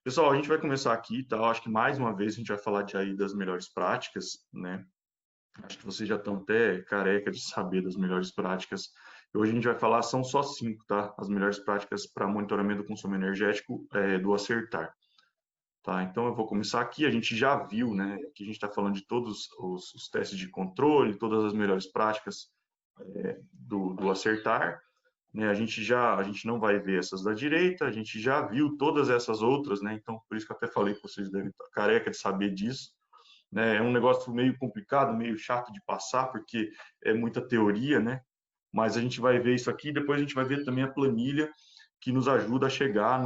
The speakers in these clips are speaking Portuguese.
Pessoal, a gente vai começar aqui, tá? Eu acho que mais uma vez a gente vai falar de aí das melhores práticas, né? Acho que vocês já estão até careca de saber das melhores práticas. E hoje a gente vai falar, são só 5, tá? As melhores práticas para monitoramento do consumo energético do Acertar, tá? Então eu vou começar aqui, a gente já viu, né? Aqui a gente está falando de todos os testes de controle, todas as melhores práticas do Acertar, né? A gente não vai ver essas da direita, a gente já viu todas essas outras, né? Então, por isso que eu até falei que vocês devem estar careca de saber disso, né? É um negócio meio complicado, meio chato de passar, porque é muita teoria, né? Mas a gente vai ver isso aqui, depois a gente vai ver também a planilha que nos ajuda a chegar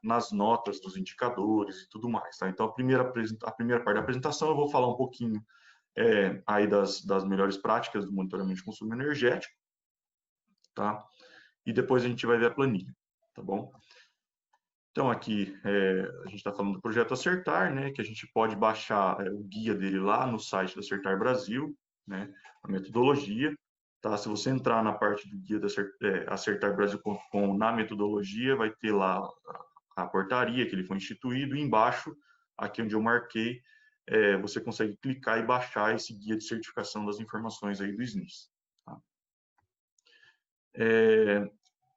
nas notas dos indicadores e tudo mais, tá? Então, a primeira parte da apresentação eu vou falar um pouquinho aí das melhores práticas do monitoramento de consumo energético, tá? E depois a gente vai ver a planilha, tá bom? Então, aqui a gente está falando do projeto Acertar, né, que a gente pode baixar o guia dele lá no site do Acertar Brasil, né, a metodologia. Tá? Se você entrar na parte do guia da acertarbrasil.com, na metodologia, vai ter lá a portaria que ele foi instituído, e embaixo, aqui onde eu marquei, você consegue clicar e baixar esse guia de certificação das informações aí do SNIS. Tá?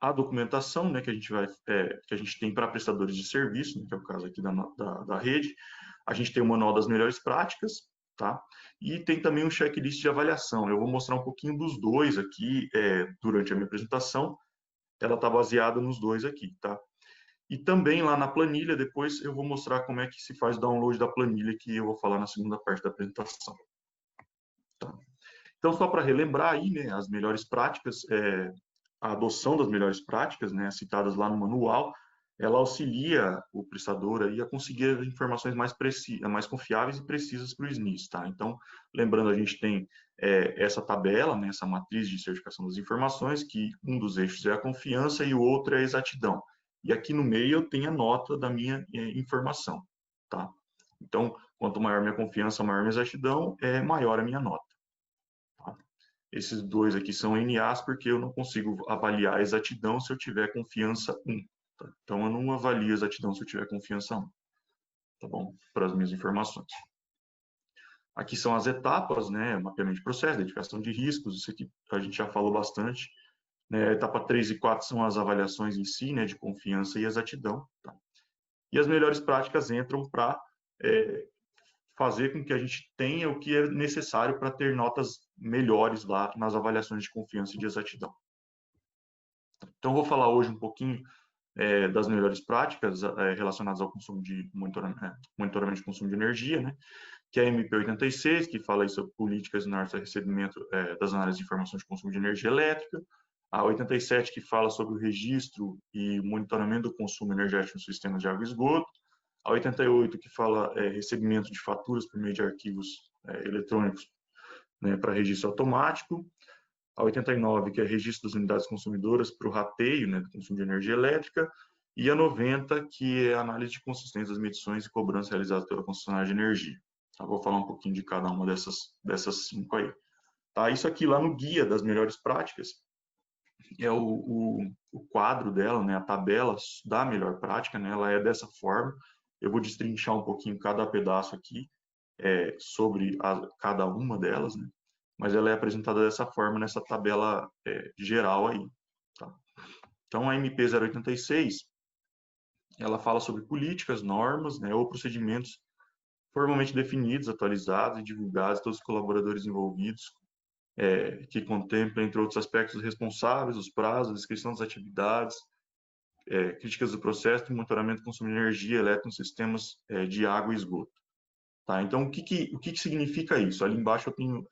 A documentação, né, que a gente que a gente tem para prestadores de serviço, né, que é o caso aqui da rede, a gente tem o manual das melhores práticas, tá? E tem também um checklist de avaliação. Eu vou mostrar um pouquinho dos dois aqui durante a minha apresentação. Ela está baseada nos dois aqui, tá? E também lá na planilha, depois eu vou mostrar como é que se faz o download da planilha, que eu vou falar na segunda parte da apresentação. Tá? Então, só para relembrar aí, né, as melhores práticas, a adoção das melhores práticas, né, citadas lá no manual, ela auxilia o prestador aí a conseguir informações mais confiáveis e precisas para o SNIS, tá? Então, lembrando, a gente tem essa tabela, né, essa matriz de certificação das informações, que um dos eixos é a confiança e o outro é a exatidão. E aqui no meio eu tenho a nota da minha informação, tá? Então, quanto maior minha confiança, maior minha exatidão, maior a minha nota. Tá? Esses dois aqui são NAs porque eu não consigo avaliar a exatidão se eu tiver confiança 1. Tá? Então, eu não avalio a exatidão se eu tiver confiança 1. Tá bom? Para as minhas informações. Aqui são as etapas, né? Mapeamento de processo, identificação de riscos, isso aqui a gente já falou bastante. Né? A etapa 3 e 4 são as avaliações em si, né? De confiança e exatidão. Tá? E as melhores práticas entram para fazer com que a gente tenha o que é necessário para ter notas melhores lá nas avaliações de confiança e de exatidão. Então, eu vou falar hoje um pouquinho das melhores práticas relacionadas ao consumo de monitoramento de consumo de energia, né? Que é a MP 86, que fala aí sobre políticas e normas de recebimento das análises de informação de consumo de energia elétrica, a 87, que fala sobre o registro e monitoramento do consumo energético no sistema de água e esgoto, a 88, que fala recebimento de faturas por meio de arquivos eletrônicos, né, para registro automático, a 89, que é registro das unidades consumidoras para o rateio, né, do consumo de energia elétrica, e a 90, que é a análise de consistência das medições e cobranças realizadas pela concessionária de energia. Tá? Vou falar um pouquinho de cada uma dessas 5 aí. Tá? Isso aqui lá no guia das melhores práticas é o quadro dela, né, a tabela da melhor prática, né, ela é dessa forma. Eu vou destrinchar um pouquinho cada pedaço aqui sobre cada uma delas, né, mas ela é apresentada dessa forma nessa tabela geral aí. Tá? Então, a MP 086, ela fala sobre políticas, normas, né, ou procedimentos formalmente definidos, atualizados e divulgados a todos os colaboradores envolvidos, que contempla, entre outros aspectos, os responsáveis, os prazos, a descrição das atividades, críticas do processo de monitoramento do consumo de energia elétrica nos sistemas de água e esgoto. Tá? Então, o que significa isso? Ali embaixo eu tenho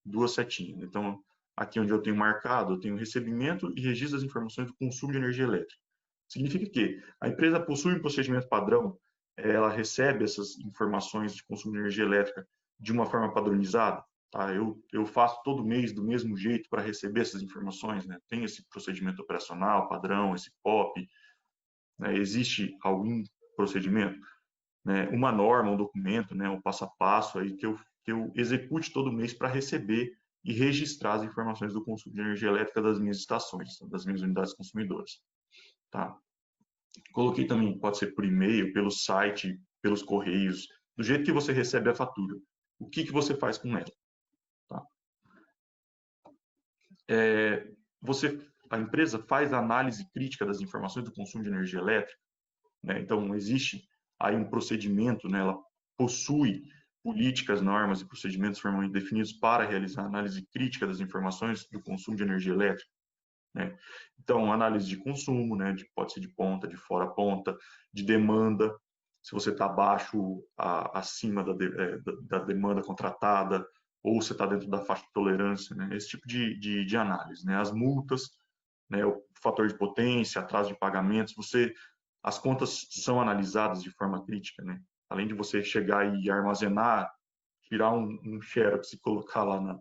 duas setinhas. Então, aqui onde eu tenho marcado, eu tenho recebimento e registro das informações do consumo de energia elétrica. Significa que a empresa possui um procedimento padrão, ela recebe essas informações de consumo de energia elétrica de uma forma padronizada. Tá? Eu faço todo mês do mesmo jeito para receber essas informações, né? Tem esse procedimento operacional padrão, esse POP, né? Existe algum procedimento, né? Uma norma, um documento, né? Um passo a passo aí que eu execute todo mês para receber e registrar as informações do consumo de energia elétrica das minhas estações, das minhas unidades consumidoras. Tá? Coloquei também, pode ser por e-mail, pelo site, pelos correios, do jeito que você recebe a fatura. O que você faz com ela? Tá? Você, a empresa faz a análise crítica das informações do consumo de energia elétrica, né? Então, existe aí um procedimento, né? Ela possui políticas, normas e procedimentos formalmente definidos para realizar análise crítica das informações do consumo de energia elétrica, né? Então, análise de consumo, né? Pode ser de ponta, de fora ponta, de demanda, se você está abaixo, acima da demanda contratada, ou você está dentro da faixa de tolerância, né? Esse tipo de análise, né? As multas, né? O fator de potência, atraso de pagamentos, as contas são analisadas de forma crítica, né? Além de você chegar e armazenar, tirar um xerox e colocar lá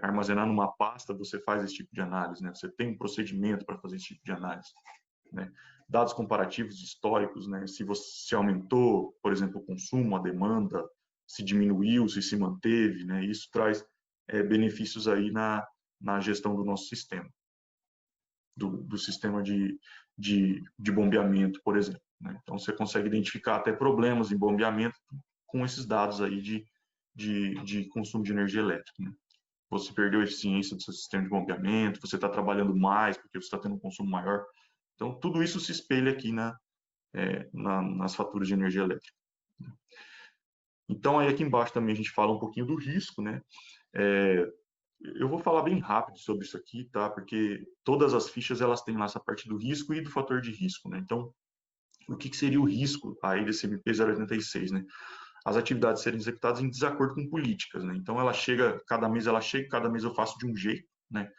armazenar numa pasta, você faz esse tipo de análise, né? Você tem um procedimento para fazer esse tipo de análise, né? Dados comparativos históricos, né? Se aumentou, por exemplo, o consumo, a demanda, se diminuiu, se manteve, né? Isso traz benefícios aí na gestão do nosso sistema, do sistema de bombeamento, por exemplo, né? Então, você consegue identificar até problemas em bombeamento com esses dados aí de consumo de energia elétrica, né? Você perdeu a eficiência do seu sistema de bombeamento, você está trabalhando mais porque você está tendo um consumo maior. Então, tudo isso se espelha aqui nas faturas de energia elétrica. Então, aí aqui embaixo também a gente fala um pouquinho do risco, né? É, eu vou falar bem rápido sobre isso aqui, tá? Porque todas as fichas, elas têm lá essa parte do risco e do fator de risco, né? Então, o que seria o risco aí desse MP 086, né? As atividades serem executadas em desacordo com políticas, né? Então, cada mês eu faço de um jeito, né?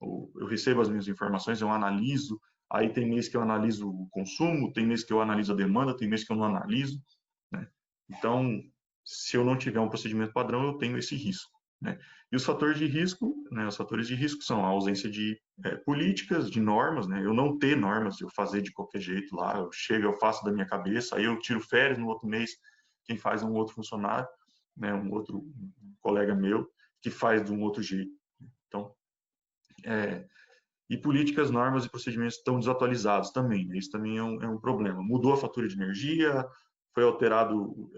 Eu recebo as minhas informações, eu analiso, aí tem mês que eu analiso o consumo, tem mês que eu analiso a demanda, tem mês que eu não analiso, né? Então, se eu não tiver um procedimento padrão, eu tenho esse risco, né? E os fatores de risco, né? Os fatores de risco são a ausência de políticas, de normas, né? Eu não ter normas, eu fazer de qualquer jeito lá, eu faço da minha cabeça, aí eu tiro férias no outro mês, quem faz é um outro funcionário, né? Um outro colega meu que faz de um outro jeito. Então, e políticas, normas e procedimentos estão desatualizados também, né? Isso também é um problema. Mudou a fatura de energia, foi alterado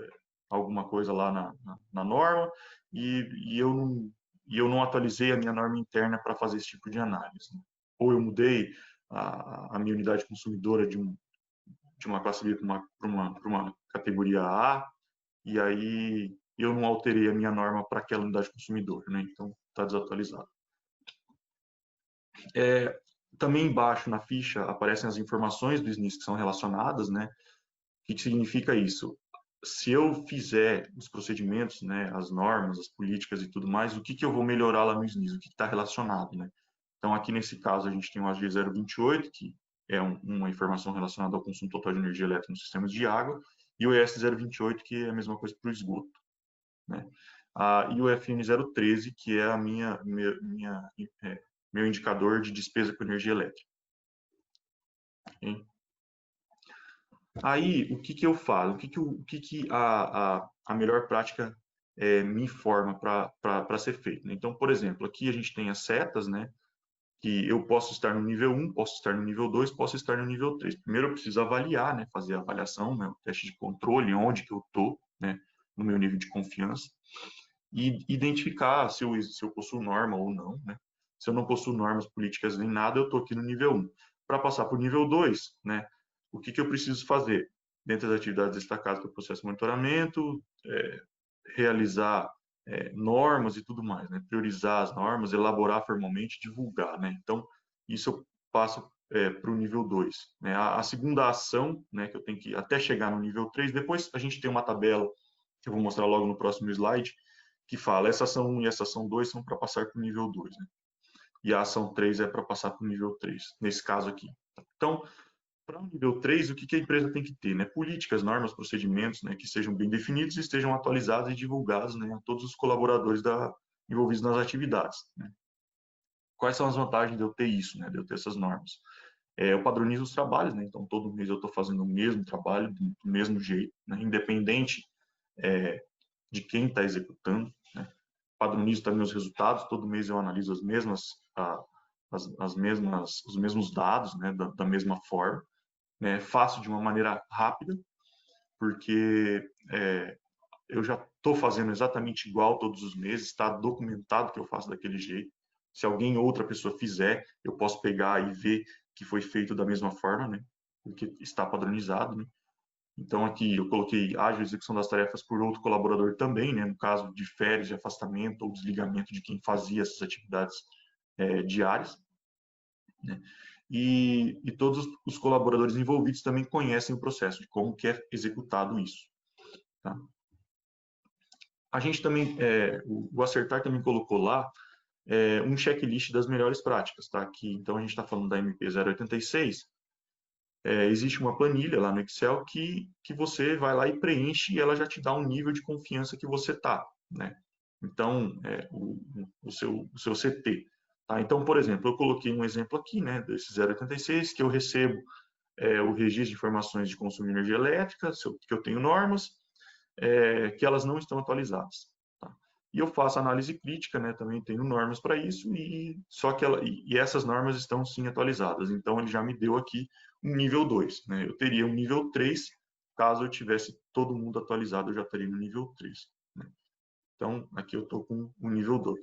alguma coisa lá na norma, e eu não atualizei a minha norma interna para fazer esse tipo de análise, né? Ou eu mudei a minha unidade consumidora de uma classe B para uma categoria A, e aí eu não alterei a minha norma para aquela unidade consumidora, né? Então, está desatualizado. Também embaixo na ficha aparecem as informações do SNIS que são relacionadas, né? O que significa isso? Se eu fizer os procedimentos, né, as normas, as políticas e tudo mais, o que eu vou melhorar lá no SNIS? O que está relacionado, né? Então, aqui nesse caso, a gente tem o AG 028, que é uma informação relacionada ao consumo total de energia elétrica nos sistemas de água, e o ES 028, que é a mesma coisa para o esgoto, né? E o FN 013, que é meu indicador de despesa com energia elétrica. Okay? Aí, o que eu falo? O que a melhor prática me informa para ser feito, né? Então, por exemplo, aqui a gente tem as setas, né? Que eu posso estar no nível 1, posso estar no nível 2, posso estar no nível 3. Primeiro eu preciso avaliar, né? Fazer a avaliação, né? O teste de controle, onde que eu estou, né? No meu nível de confiança. E identificar se eu possuo norma ou não, né? Se eu não possuo normas políticas nem nada, eu estou aqui no nível 1. Para passar para o nível 2, né? O que eu preciso fazer? Dentro das atividades destacadas para o processo de monitoramento, realizar normas e tudo mais, né? Priorizar as normas, elaborar formalmente, divulgar, né? Então, isso eu passo para o nível 2. Né? A segunda ação, né, que eu tenho que até chegar no nível 3, depois a gente tem uma tabela, que eu vou mostrar logo no próximo slide, que fala essa ação 1 e essa ação 2 são para passar para o nível 2, né? E a ação 3 é para passar para o nível 3, nesse caso aqui. Então, para o nível 3, o que a empresa tem que ter? Né? Políticas, normas, procedimentos, né, que sejam bem definidos e estejam atualizados e divulgados, né, a todos os colaboradores envolvidos nas atividades. Né? Quais são as vantagens de eu ter isso, né, de eu ter essas normas? Eu padronizo os trabalhos, né, então todo mês eu estou fazendo o mesmo trabalho, do mesmo jeito, né, independente de quem está executando. Né? Padronizo também os resultados, todo mês eu analiso os mesmos dados, né, da mesma forma. né? Faço de uma maneira rápida, porque eu já estou fazendo exatamente igual todos os meses, está documentado que eu faço daquele jeito. Se alguém, outra pessoa fizer, eu posso pegar e ver que foi feito da mesma forma, né? Porque está padronizado, né? Então, aqui eu coloquei ágil execução das tarefas por outro colaborador também, né? No caso de férias, de afastamento ou desligamento de quem fazia essas atividades diárias, né? E todos os colaboradores envolvidos também conhecem o processo de como que é executado isso, tá? A gente também, o Acertar também colocou lá um checklist das melhores práticas, tá? Que, então, a gente está falando da MP 086, existe uma planilha lá no Excel que você vai lá e preenche e ela já te dá um nível de confiança que você tá, né? Então, o seu CT. Tá? Então, por exemplo, eu coloquei um exemplo aqui, né, desse 086, que eu recebo o registro de informações de consumo de energia elétrica, que eu tenho normas, que elas não estão atualizadas. Tá? E eu faço análise crítica, né, também tenho normas para isso, só que essas normas estão sim atualizadas. Então, ele já me deu aqui um nível 2. Né? Eu teria um nível 3, caso eu tivesse todo mundo atualizado, eu já estaria no nível 3. Né? Então, aqui eu estou com o nível 2.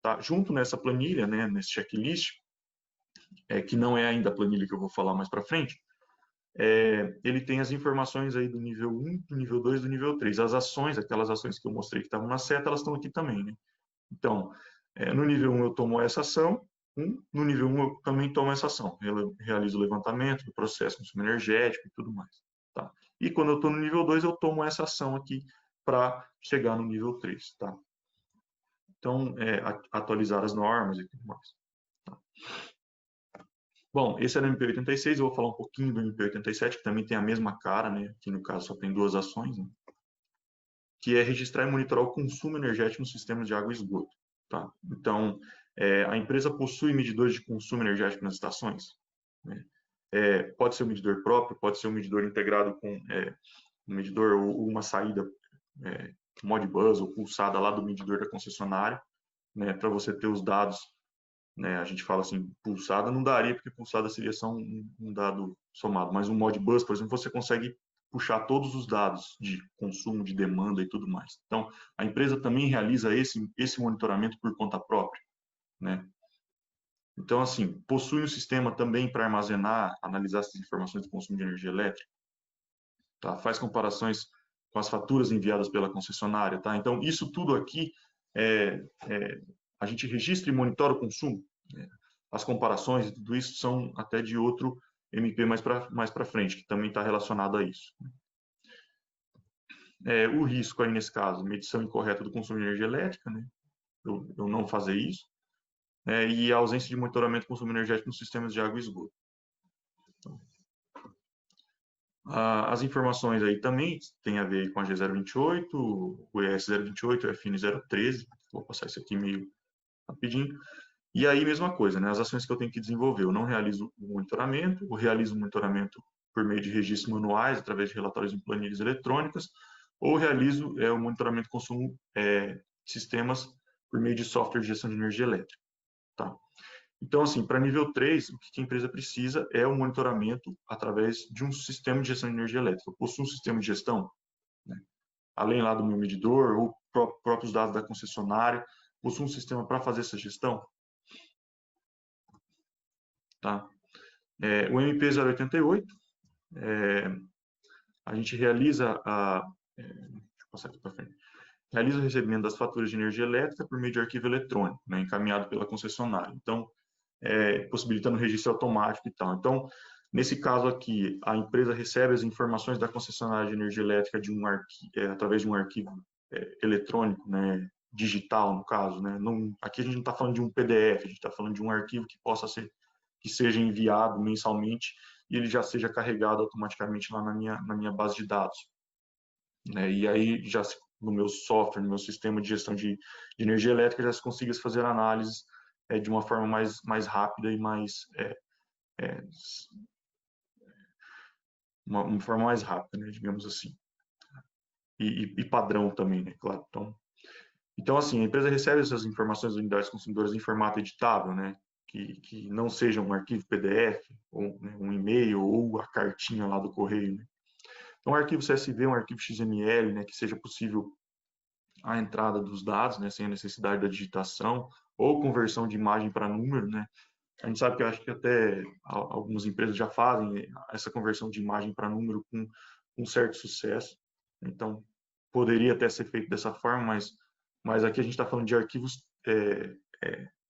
Tá? Junto nessa planilha, né, nesse checklist, que não é ainda a planilha que eu vou falar mais para frente, ele tem as informações aí do nível 1, do nível 2, do nível 3. As ações, aquelas ações que eu mostrei que estavam na seta, elas estão aqui também, né? Então, no nível 1 eu tomo essa ação, no nível 1 eu também tomo essa ação. Eu realizo o levantamento do processo de consumo energético e tudo mais. Tá? E quando eu estou no nível 2, eu tomo essa ação aqui para chegar no nível 3. Tá? Então, atualizar as normas e tudo mais. Tá? Bom, esse era o MP86, eu vou falar um pouquinho do MP87, que também tem a mesma cara, né? Que no caso só tem duas ações, né? Que é registrar e monitorar o consumo energético nos sistemas de água e esgoto. Tá? Então, a empresa possui medidores de consumo energético nas estações. Né? Pode ser um medidor próprio, pode ser um medidor integrado com um medidor ou uma saída Modbus ou pulsada lá do medidor da concessionária, né, para você ter os dados. Né, a gente fala assim, pulsada não daria, porque pulsada seria só um dado somado, mas um Modbus, por exemplo, você consegue puxar todos os dados de consumo, de demanda e tudo mais. Então, a empresa também realiza esse monitoramento por conta própria, né? Então, assim, possui um sistema também para armazenar, analisar essas informações de consumo de energia elétrica, tá? Faz comparações com as faturas enviadas pela concessionária, tá? Então, isso tudo aqui, a gente registra e monitora o consumo, né? As comparações e tudo isso são até de outro MP mais para frente, que também está relacionado a isso. O risco aí, nesse caso, medição incorreta do consumo de energia elétrica, né? Eu não fazer isso, e a ausência de monitoramento do consumo energético nos sistemas de água e esgoto. Então, as informações aí também têm a ver com a G028, o ES028, o FN013, vou passar isso aqui meio rapidinho. E aí, mesma coisa, né? As ações que eu tenho que desenvolver, eu não realizo o monitoramento, eu realizo o monitoramento por meio de registros manuais, através de relatórios em planilhas eletrônicas, ou realizo o monitoramento de consumo de sistemas por meio de software de gestão de energia elétrica. Tá? Então, assim, para nível 3, o que a empresa precisa é o monitoramento através de um sistema de gestão de energia elétrica. Eu possuo um sistema de gestão, né? Além lá do meu medidor, ou próprios dados da concessionária, possuo um sistema para fazer essa gestão. Tá? O MP 088, a gente realiza deixa eu passar aqui para frente. Realiza o recebimento das faturas de energia elétrica por meio de arquivo eletrônico, né, encaminhado pela concessionária. Então, possibilitando o registro automático e tal. Então, nesse caso aqui, a empresa recebe as informações da concessionária de energia elétrica através de um arquivo eletrônico, né, digital, no caso. Né? Não, aqui a gente não está falando de um PDF, a gente está falando de um arquivo que seja enviado mensalmente e ele já seja carregado automaticamente lá na minha base de dados. Né? E aí, já no meu software, no meu sistema de gestão de energia elétrica, já se consiga fazer análises de uma forma mais rápida e uma forma mais rápida, né, digamos assim. E padrão também, né, claro. Então, assim, a empresa recebe essas informações das unidades consumidoras em formato editável, né, que não seja um arquivo PDF, ou né, um e-mail, ou a cartinha lá do correio. Né? Então, um arquivo CSV, um arquivo XML, né, que seja possível a entrada dos dados, né, sem a necessidade da digitação, ou conversão de imagem para número, né? A gente sabe que eu acho que até algumas empresas já fazem essa conversão de imagem para número com certo sucesso. Então, poderia até ser feito dessa forma, mas aqui a gente está falando de arquivos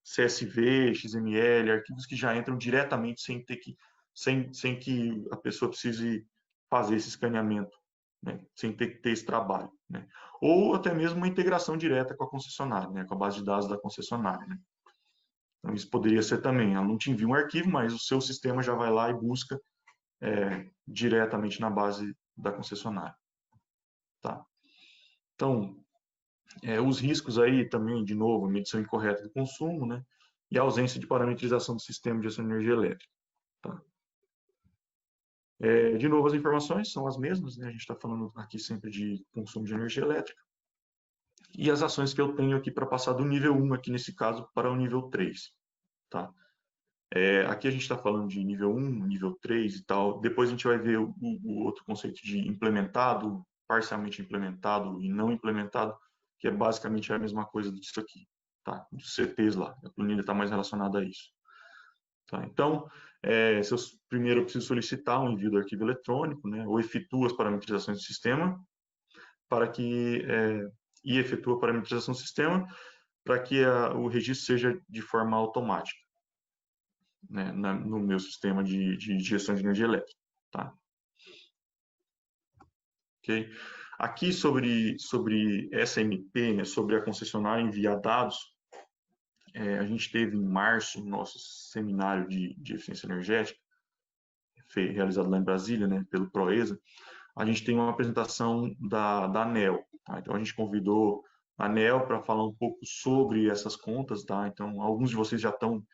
CSV, XML, arquivos que já entram diretamente sem que a pessoa precise fazer esse escaneamento, né? Sem ter que ter esse trabalho. Né? Ou até mesmo uma integração direta com a concessionária, né? Com a base de dados da concessionária. Né? Então, isso poderia ser também. Ela não te envia um arquivo, mas o seu sistema já vai lá e busca diretamente na base da concessionária. Tá? Então, os riscos aí também, de novo, medição incorreta do consumo, né? E a ausência de parametrização do sistema de gestão de energia elétrica. Tá? De novo, as informações são as mesmas, né? A gente está falando aqui sempre de consumo de energia elétrica. E as ações que eu tenho aqui para passar do nível 1, aqui nesse caso, para o nível 3. Tá? Aqui a gente está falando de nível 1, nível 3 e tal. Depois a gente vai ver o outro conceito de implementado, parcialmente implementado e não implementado, que é basicamente a mesma coisa disso aqui, tá? Dos CTs lá. A planilha está mais relacionada a isso. Tá? Então, primeiro eu preciso solicitar um envio do arquivo eletrônico, né? Ou efetua as parametrizações do sistema para que e efetua a parametrização do sistema para que o registro seja de forma automática. Né, no meu sistema de gestão de energia elétrica. Tá? Okay? Aqui sobre SMP, né, sobre a concessionária enviar dados, a gente teve em março o nosso seminário de eficiência energética, realizado lá em Brasília, né, pelo Proesa. A gente tem uma apresentação da ANEEL. Tá? Então, a gente convidou a ANEEL para falar um pouco sobre essas contas. Tá? Então, alguns de vocês já estão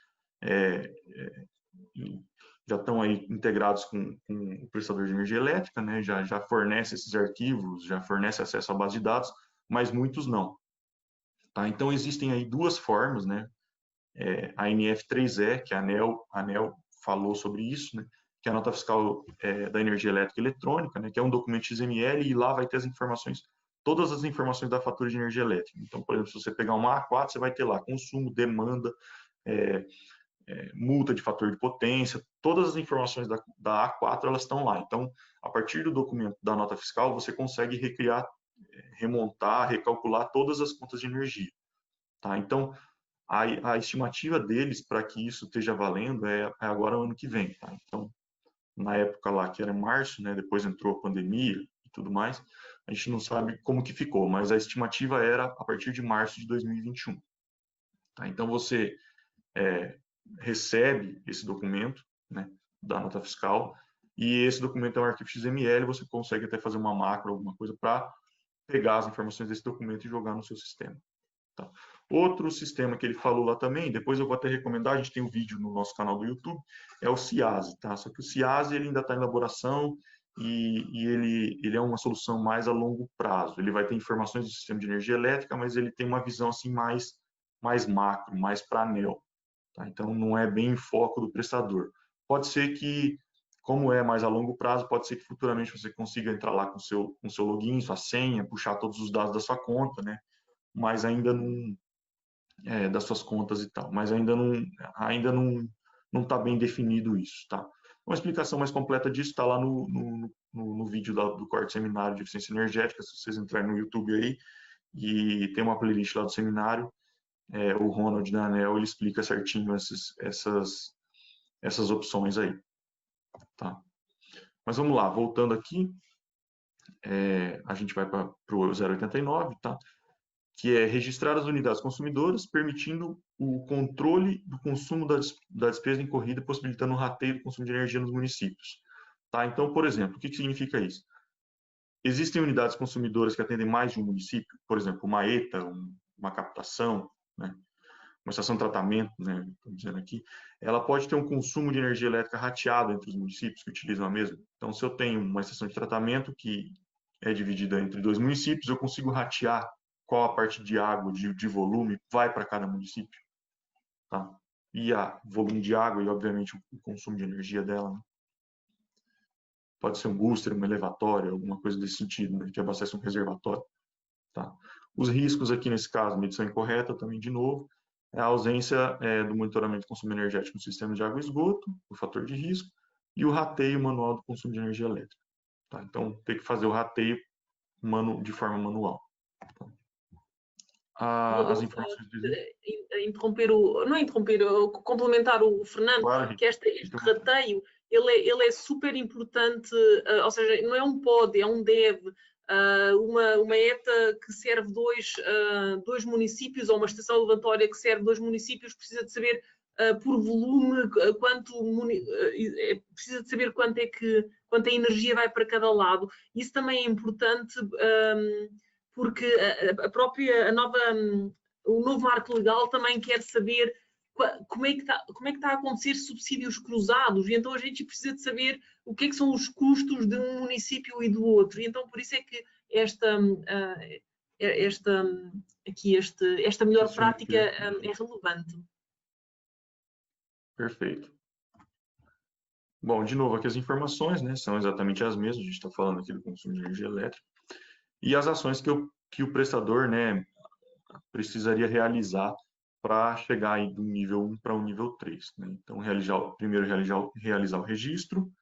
aí integrados com o prestador de energia elétrica, né? Já fornece esses arquivos, já fornece acesso à base de dados, mas muitos não. Tá? Então, existem aí duas formas, né? A NF3E, que a ANEEL falou sobre isso, né? Que é a nota fiscal da energia elétrica eletrônica, né? Que é um documento XML e lá vai ter as informações, todas as informações da fatura de energia elétrica. Então, por exemplo, se você pegar uma A4, você vai ter lá consumo, demanda, multa de fator de potência, todas as informações da A4 elas estão lá. Então, a partir do documento da nota fiscal, você consegue recriar, remontar, recalcular todas as contas de energia. Tá? Então, a estimativa deles para que isso esteja valendo é agora o ano que vem. Tá? Então, na época lá, que era março, né, depois entrou a pandemia e tudo mais, a gente não sabe como que ficou, mas a estimativa era a partir de março de 2021. Tá? Então, você recebe esse documento, né, da nota fiscal, e esse documento é um arquivo XML, você consegue até fazer uma macro, alguma coisa, para pegar as informações desse documento e jogar no seu sistema. Tá? Outro sistema que ele falou lá também, depois eu vou até recomendar, a gente tem um vídeo no nosso canal do YouTube, é o CIASE, tá? Só que o CIASE ele ainda está em elaboração e ele é uma solução mais a longo prazo. Ele vai ter informações do sistema de energia elétrica, mas ele tem uma visão assim mais macro, mais para ANEEL. Tá? Então, não é bem em foco do prestador. Pode ser que, como é mais a longo prazo, pode ser que futuramente você consiga entrar lá com seu login, sua senha, puxar todos os dados da sua conta, né? Mas ainda não, das suas contas e tal, mas ainda não está bem definido isso, tá? Uma explicação mais completa disso está lá no vídeo do quarto seminário de eficiência energética, se vocês entrarem no YouTube aí, e tem uma playlist lá do seminário, o Ronald da ANEEL, ele explica certinho essas opções aí, tá? Mas vamos lá, voltando aqui, a gente vai para o 089, tá? Que é registrar as unidades consumidoras, permitindo o controle do consumo da despesa incorrida, possibilitando o rateio do consumo de energia nos municípios. Tá? Então, por exemplo, o que significa isso? Existem unidades consumidoras que atendem mais de um município, por exemplo, uma ETA, uma captação, né? Uma estação de tratamento, né, estou dizendo aqui, ela pode ter um consumo de energia elétrica rateado entre os municípios que utilizam a mesma. Então, se eu tenho uma estação de tratamento que é dividida entre dois municípios, eu consigo ratear qual a parte de água, de volume, vai para cada município. Tá? e a volume de água e, obviamente, o consumo de energia dela, né? Pode ser um booster, um elevatório, alguma coisa desse sentido, né, que abastece um reservatório. Tá? Os riscos aqui, nesse caso, medição incorreta também, de novo, é a ausência do monitoramento de consumo energético no sistema de água e esgoto, o fator de risco, e o rateio manual do consumo de energia elétrica. Tá? Então, tem que fazer o rateio de forma manual. Tá? As informações de... Interromper não é interromper, complementar o Fernando, Claro, que este rateio ele é super importante, ou seja, não é um pode, é um deve. Uma ETA que serve dois municípios, ou uma estação levantória que serve dois municípios, precisa de saber por volume precisa de saber quanta energia vai para cada lado. Isso também é importante, porque a própria, a nova, o novo marco legal também quer saber como é que está a acontecer subsídios cruzados, e então a gente precisa de saber o que é que são os custos de um município e do outro, e então por isso é que esta melhor prática é relevante. Perfeito. Bom, de novo, aqui as informações, né, são exatamente as mesmas, a gente está falando aqui do consumo de energia elétrica, e as ações que o prestador, né, precisaria realizar para chegar aí do nível 1 para o nível 3. Né? Então, primeiro realizar o registro,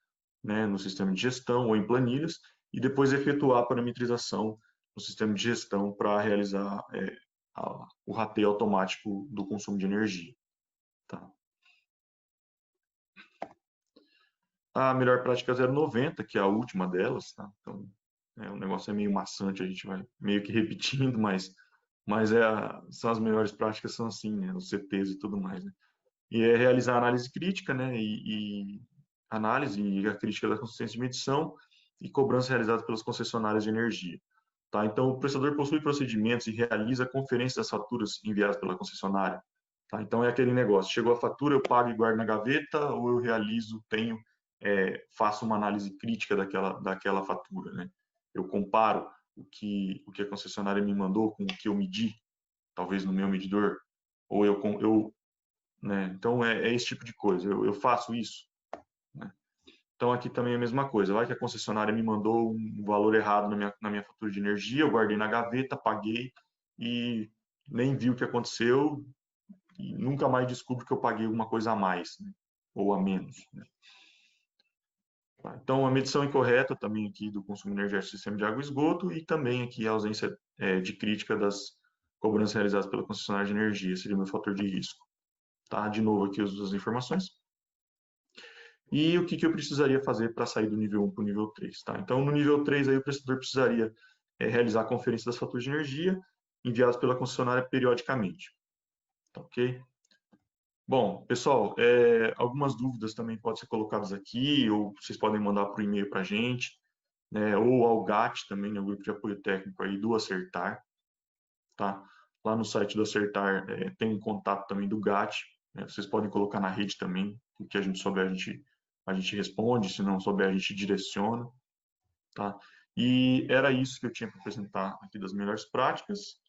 né, no sistema de gestão ou em planilhas, e depois efetuar a parametrização no sistema de gestão para realizar o rateio automático do consumo de energia. Tá? A melhor prática 090, que é a última delas, tá? Então, o negócio é meio maçante, a gente vai meio que repetindo, mas são as melhores práticas, são assim, né? Os CTs e tudo mais, né? E é realizar análise crítica, né? E análise e a crítica da consistência de medição e cobrança realizada pelas concessionárias de energia. Tá? Então, o prestador possui procedimentos e realiza a conferência das faturas enviadas pela concessionária. Tá? Então, é aquele negócio, chegou a fatura, eu pago e guardo na gaveta, ou eu realizo, faço uma análise crítica daquela fatura. Né? Eu comparo o que a concessionária me mandou com o que eu medi, talvez no meu medidor, ou né? Então, é esse tipo de coisa, eu faço isso. Né? Então, aqui também é a mesma coisa. Vai que a concessionária me mandou um valor errado na minha fatura de energia, eu guardei na gaveta, paguei e nem vi o que aconteceu e nunca mais descubro que eu paguei alguma coisa a mais, né? Ou a menos. Né? Então, a medição incorreta também aqui do consumo energético do sistema de água e esgoto e também aqui a ausência de crítica das cobranças realizadas pela concessionária de energia, seria o meu fator de risco. Tá? De novo aqui as informações. E o que eu precisaria fazer para sair do nível 1 para o nível 3. Tá? Então, no nível 3, aí, o prestador precisaria realizar a conferência das faturas de energia enviadas pela concessionária periodicamente. Tá, ok? Bom, pessoal, algumas dúvidas também podem ser colocadas aqui, ou vocês podem mandar por e-mail para a gente, né, ou ao GAT também, no grupo de apoio técnico aí do Acertar. Tá? Lá no site do Acertar tem um contato também do GAT, né, vocês podem colocar na rede também, o que a gente souber a gente responde, se não souber a gente direciona. Tá? E era isso que eu tinha para apresentar aqui das melhores práticas.